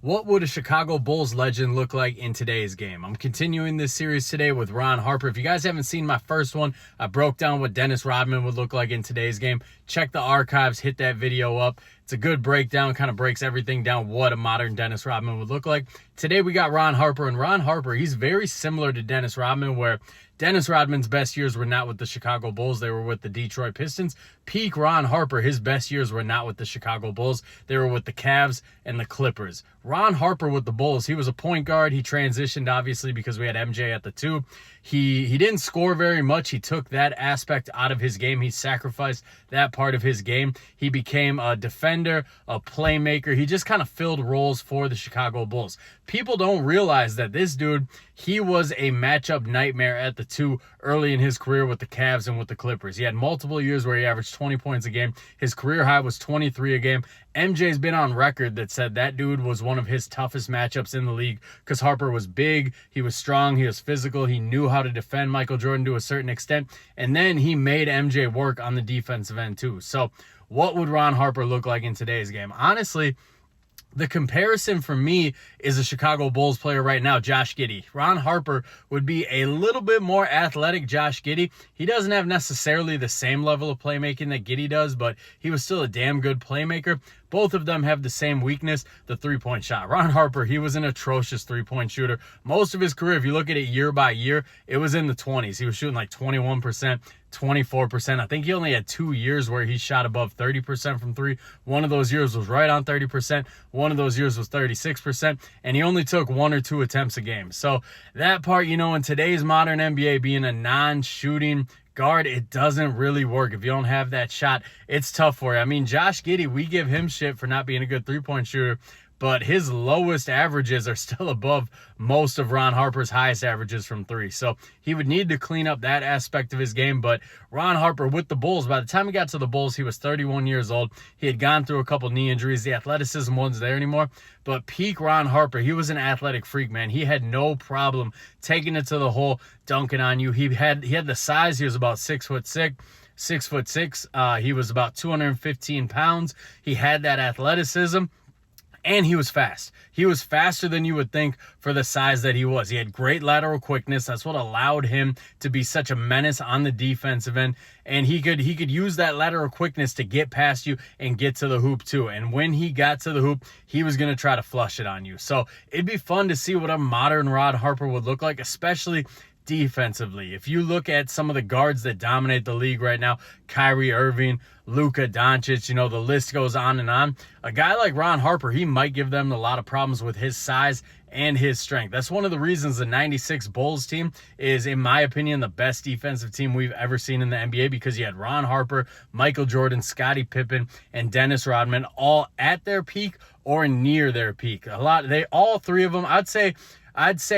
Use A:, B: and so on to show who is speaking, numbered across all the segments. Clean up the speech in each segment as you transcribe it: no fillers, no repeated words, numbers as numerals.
A: What would a Chicago Bulls legend look like in today's game? I'm continuing this series today with Ron Harper. If you guys haven't seen my first one, I broke down what Dennis Rodman would look like in today's game. Check the archives, hit that video up. It's a good breakdown, kind of breaks everything down what a modern Dennis Rodman would look like. Today we got Ron Harper, and Ron Harper, he's very similar to Dennis Rodman, where Dennis Rodman's best years were not with the Chicago Bulls. They were with the Detroit Pistons. Peak Ron Harper, his best years were not with the Chicago Bulls. They were with the Cavs and the Clippers. Ron Harper with the Bulls, he was a point guard. He transitioned, obviously, because we had MJ at the 2. He didn't score very much. He took that aspect out of his game. He sacrificed that part of his game. He became a defender, a playmaker. He just kind of filled roles for the Chicago Bulls. People don't realize that this dude, he was a matchup nightmare at the 2 early in his career with the Cavs and with the Clippers. He had multiple years where he averaged 20 points a game. His career high was 23 a game. MJ's been on record that said that dude was one of his toughest matchups in the league because Harper was big, he was strong, he was physical, he knew how to defend Michael Jordan to a certain extent, and then he made MJ work on the defensive end too. So what would Ron Harper look like in today's game? Honestly, the comparison for me is a Chicago Bulls player right now, Josh Giddey. Ron Harper would be a little bit more athletic Josh Giddey. He doesn't have necessarily the same level of playmaking that Giddey does, but he was still a damn good playmaker. Both of them have the same weakness, the three-point shot. Ron Harper, he was an atrocious three-point shooter. Most of his career, if you look at it year by year, it was in the 20s. He was shooting like 21%, 24%. I think he only had 2 years where he shot above 30% from three. One of those years was right on 30%. One of those years was 36%. And he only took 1 or 2 attempts a game. So that part, in today's modern NBA, being a non-shooting guard, it doesn't really work. If you don't have that shot, it's tough for you. I mean, Josh Giddey, we give him shit for not being a good three-point shooter, but his lowest averages are still above most of Ron Harper's highest averages from three. So he would need to clean up that aspect of his game. But Ron Harper with the Bulls, by the time he got to the Bulls, he was 31 years old. He had gone through a couple knee injuries. The athleticism wasn't there anymore. But peak Ron Harper, he was an athletic freak, man. He had no problem taking it to the hole, dunking on you. He had the size. He was about 6'6". 6'6". He was about 215 pounds. He had that athleticism. And he was fast. He was faster than you would think for the size that he was. He had great lateral quickness. That's what allowed him to be such a menace on the defensive end. And he could use that lateral quickness to get past you and get to the hoop too. And when he got to the hoop, he was going to try to flush it on you. So it'd be fun to see what a modern Ron Harper would look like, especially defensively. If you look at some of the guards that dominate the league right now, Kyrie Irving, Luka Doncic, the list goes on and on. A guy like Ron Harper, he might give them a lot of problems with his size and his strength. That's one of the reasons the 96 Bulls team is, in my opinion, the best defensive team we've ever seen in the NBA, because you had Ron Harper, Michael Jordan, Scottie Pippen, and Dennis Rodman all at their peak or near their peak. All three of them, I'd say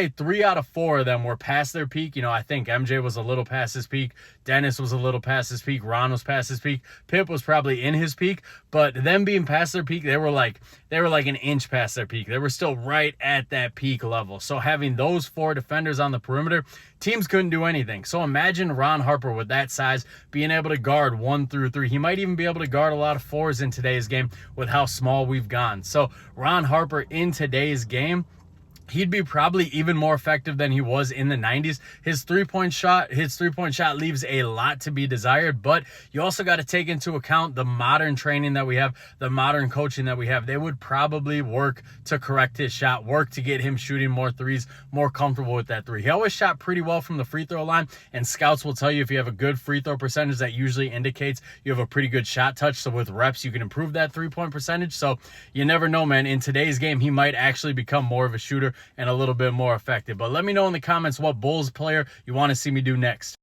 A: 3 out of 4 of them were past their peak. I think MJ was a little past his peak. Dennis was a little past his peak. Ron was past his peak. Pip was probably in his peak. But them being past their peak, they were like an inch past their peak. They were still right at that peak level. So having those 4 defenders on the perimeter, teams couldn't do anything. So imagine Ron Harper with that size being able to guard 1 through 3. He might even be able to guard a lot of 4s in today's game with how small we've gone. So Ron Harper in today's game, he'd be probably even more effective than he was in the 90s. His three-point shot leaves a lot to be desired, but you also got to take into account the modern training that we have, the modern coaching that we have. They would probably work to correct his shot, work to get him shooting more threes, more comfortable with that three. He always shot pretty well from the free throw line, and scouts will tell you if you have a good free throw percentage, that usually indicates you have a pretty good shot touch. So with reps, you can improve that three-point percentage. So you never know, man. In today's game, he might actually become more of a shooter and a little bit more effective. But let me know in the comments what Bulls player you want to see me do next.